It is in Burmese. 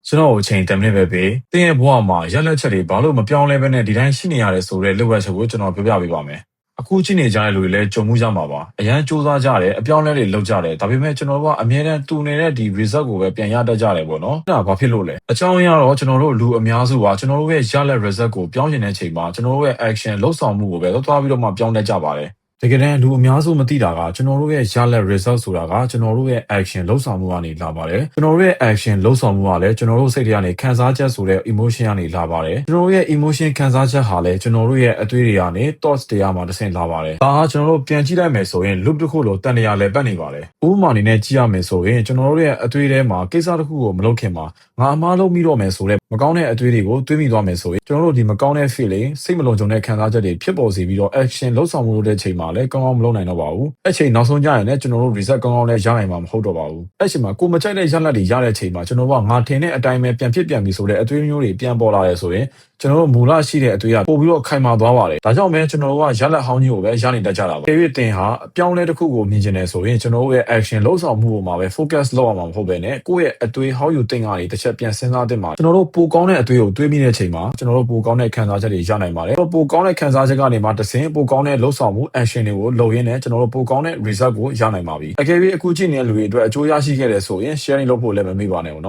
ကျွန်တော်အချိန်10မိနစ်ပဲပေးတင်းရဲ့ဘဝမှာရက်လက်ချက်တွေဘာလို့မပြောင်းလဲဘဲနဲ့ဒီတိုင်းရှိနေရတယ်ဆိုတဲ့လောက်ရချက်ကိုကျွန်တော်ပြောပြပေးပါမယ်အခုကြည့်နေကြတဲ့လူတွေလည်းကြုံမှုကြမှာပါအရန်စူးစမ်းကြတယ်အပြောင်းလဲတွေလုပ်ကြတယ်ဒါပေမဲ့ကျွန်တော်တို့ကအမြဲတမ်းတူနေတဲ့ဒီ result ကိုပဲပြန်ရတတ်ကြတယ်ပေါ့နော်အဲ့ဒါဘာဖြစ်လို့လဲအကြောင်းအရာတော့ကျွန်တော်တို့လူအများစုကကျွန်တော်တို့ရဲ့ရလက် result ကိုပြောင်းကျင်တဲ့အချိန်မှာကျွန်တော်တို့ရဲ့ action လှုပ်ဆောင်မှုကိုပဲသွားပြီးတော့မှပြောင်းတတ်ကြပါတယ်တကယ်တမ်းလူအများစုမသိတာကကျွန်တော်တို့ရဲ့ရလက် result ဆိုတာကကျွန်တော်တို့ရဲ့ action လှုပ်ဆောင်မှုကနေလာပါတယ်ကျွန်တော်တို့ရဲ့ action လှုပ်ဆောင်မှုကလည်းကျွန်တော်တို့စိတ်ထဲကနေခံစားချက်ဆိုတဲ့ emotion ကနေလာပါတယ်ကျွန်တော်တို့ရဲ့ emotion ခံစားချက်ဟာလည်းကျွန်တော်တို့ရဲ့အတွေးတွေကနေ thoughts တရားမှာတစ်ဆင့်လာပါတယ်ဒါဟာကျွန်တော်တို့ပြန်ကြည့်လိုက်မယ်ဆိုရင် loop တစ်ခုလိုတန်တရားလည်းပတ်နေပါတယ်ဥပမာအနေနဲ့ကြည့်ရမယ်ဆိုရင်ကျွန်တော်တို့ရဲ့အတွေးထဲမှာကိစ္စတစ်ခုကိုမလုပ်ခင်မှာငါအမားလုပ်ပြီးတော့မယ်ဆိုတဲ့မကောင်းတဲ့အတွေးတွေကိုတွေးမိသွားမယ်ဆိုရင်ကျွန်တော်တို့ဒီမကောင်းတဲ့ feeling စိတ်မလုံခြုံတဲ့ခံစားချက်တွေဖြစ်ပေါ်စေပြီးတော့ action လှုပ်ဆောင်မှုလုပ်တဲ့အချိန်မှာလည်းကောင်းကောင်းမလုပ်နိုင်တော့ပါဘူးအဲ့ချိန်နောက်ဆုံးကြရင်လည်းကျွန်တော်တို့ reset ကောင်းကောင်းလည်းရနိုင်မှာမဟုတ်တော့ပါဘူးအဲ့ချိန်မှာကိုမကြိုက်တဲ့ရလဒ်တွေရတဲ့အချိန်မှာကျွန်တော်တို့ကငါထင်တဲ့အတိုင်းပဲပြန်ဖြစ်ပြန်ပြီဆိုတဲ့အတွေးမျိုးတွေပြန်ပေါ်လာရဲဆိုရင်ကျွန်တော်တို့မူလရှိတဲ့အတွေးကပို့ပြီးတော့ခိုင်မာသွားပါတယ်ဒါကြောင့်ပဲကျွန်တော်တို့ကရလက်ဟောင်းကြီးကိုပဲရနေတတ်ကြတာပါခေ၍တင်ဟာအပြောင်းလဲတစ်ခုကိုမြင်ကျင်နေဆိုရင်ကျွန်တော်တို့ရဲ့ action လှုပ်ဆောင်မှုပေါ်မှာပဲ focus လုပ်ရမှာမဟုတ်ဘဲနဲ့ကိုယ့်ရဲ့အတွေး how you think ကနေတစ်ချက်ပြန်စဉ်းစားသင့်ပါတယ်ကျွန်တော်တို့ပိုကောင်းတဲ့အတွေးကိုတွေးမိတဲ့အချိန်မှာကျွန်တော်တို့ပိုကောင်းတဲ့ခံစားချက်တွေရနိုင်ပါတယ်ပိုကောင်းတဲ့ခံစားချက်ကနေမှတစ်ဆင့်ပိုကောင်းတဲ့လှုပ်ဆောင်မှု action တွေကိုလုပ်ရင်းနဲ့ကျွန်တော်တို့ပိုကောင်းတဲ့ result ကိုရနိုင်ပါပြီအကယ်၍အခုကြည့်နေတဲ့လူတွေအတွက်အကျိုးရရှိခဲ့တယ်ဆိုရင် sharing လုပ်ဖို့လည်းမမေ့ပါနဲ့ဘူးနော်